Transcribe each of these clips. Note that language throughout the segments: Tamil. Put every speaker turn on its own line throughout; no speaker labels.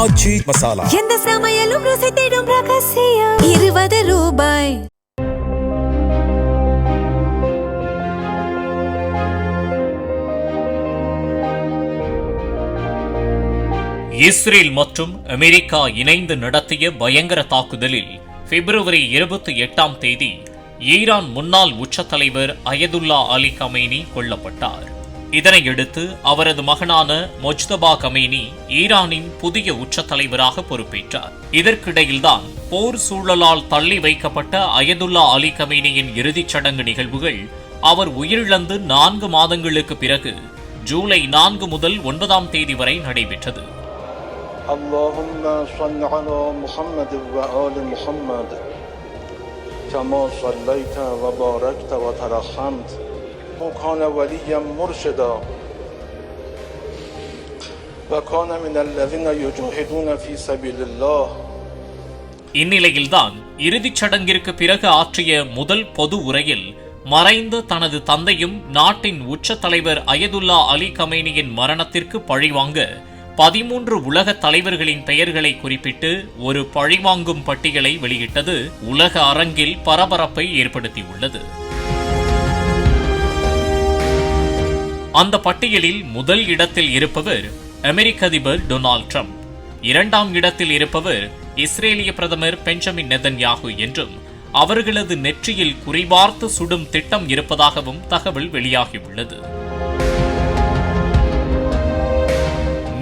ஆச்சி மசாலா
எந்த சமையலும் ருசி தேடும் ரகசியம் ₹20.
இஸ்ரேல் மற்றும் அமெரிக்கா இணைந்து நடத்திய பயங்கர தாக்குதலில் பிப்ரவரி 28ஆம் தேதி ஈரான் முன்னாள் உச்ச தலைவர் அயதுல்லா அலி கமேனி கொல்லப்பட்டார். இதனையடுத்து அவரது மகனான மொஜ்தபா கமேனி ஈரானின் புதிய உச்ச தலைவராக பொறுப்பேற்றார். இதற்கிடையில்தான் போர் சூழலால் தள்ளி வைக்கப்பட்ட அயதுல்லா அலி கமேனியின் இறுதிச் சடங்கு நிகழ்வுகள் அவர் உயிரிழந்து 4 மாதங்களுக்கு பிறகு ஜூலை 4 முதல் 9ஆம் தேதி வரை நடைபெற்றது.
اللهم صل على محمد وآل محمد كما صليت وباركت وترحمت وكان وليا مرشدا وكان من الذين يجاهدون في سبيل الله.
இந்நிலையில்தான் இறுதிச் சடங்கிற்கு பிறகு ஆற்றிய முதல் பொது உரையில் மறைந்த தனது தந்தையும் நாட்டின் உச்ச தலைவர் அயதுல்லா அலி கமேனியின் மரணத்திற்கு பழிவாங்க 13 உலக தலைவர்களின் பெயர்களை குறிப்பிட்டு ஒரு பழிவாங்கும் பட்டியலை வெளியிட்டது உலக அரங்கில் பரபரப்பை ஏற்படுத்தியுள்ளது. அந்த பட்டியலில் முதல் இடத்தில் இருப்பவர் அமெரிக்க அதிபர் டொனால்ட் ட்ரம்ப், 2ஆம் இடத்தில் இருப்பவர் இஸ்ரேலிய பிரதமர் பெஞ்சமின் நெதன்யாகு என்றும் அவர்களது நெற்றியில் குறிபார்த்து சுடும் திட்டம் இருப்பதாகவும் தகவல் வெளியாகியுள்ளது.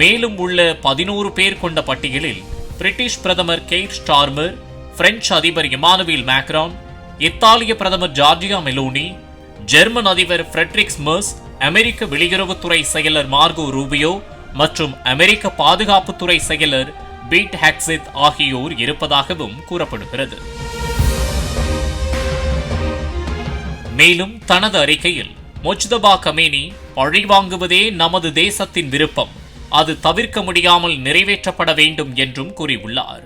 மேலும் உள்ள 11 பேர் கொண்ட பட்டியலில் பிரிட்டிஷ் பிரதமர் கெய்ர் ஸ்டார்மர், பிரெஞ்சு அதிபர் இமானுவேல் மேக்ரான், இத்தாலிய பிரதமர் ஜார்ஜியா மெலோனி, ஜெர்மன் அதிபர் ஃபிரெட்ரிக்ஸ் மெர்ஸ், அமெரிக்க வெளியுறவுத்துறை செயலர் மார்கோ ரூபியோ மற்றும் அமெரிக்க பாதுகாப்புத்துறை செயலர் பீட் ஹெக்ஸெத் ஆகியோர் இருப்பதாகவும் கூறப்படுகிறது. மேலும் தனது அறிக்கையில் மொஜ்தபா கமேனி பழிவாங்குவதே நமது தேசத்தின் விருப்பம், அது தவிர்க்க முடியாமல் நிறைவேற்றப்பட வேண்டும் என்றும் கூறியுள்ளார்.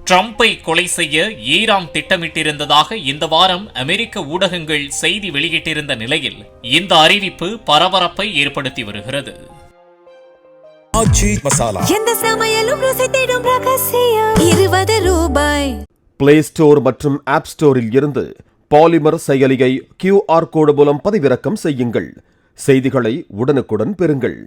ட்ரம்பை கொலை செய்ய ஈரான் திட்டமிட்டிருந்ததாக இந்த வாரம் அமெரிக்க ஊடகங்கள் செய்தி வெளியிட்டிருந்த நிலையில் இந்த அறிவிப்பு பரபரப்பை ஏற்படுத்தி வருகிறது.
ஆச்சி மசாலா
எந்த சமையலும் ருசி தேடும் ரகசியம் ₹20.
பிளே ஸ்டோர் மற்றும் ஆப் ஸ்டோரில் இருந்து பாலிமர் செயலியை QR கோடு மூலம் பதிவிறக்கம் செய்யுங்கள். செய்திகளை உடனுக்குடன் பெறுங்கள்.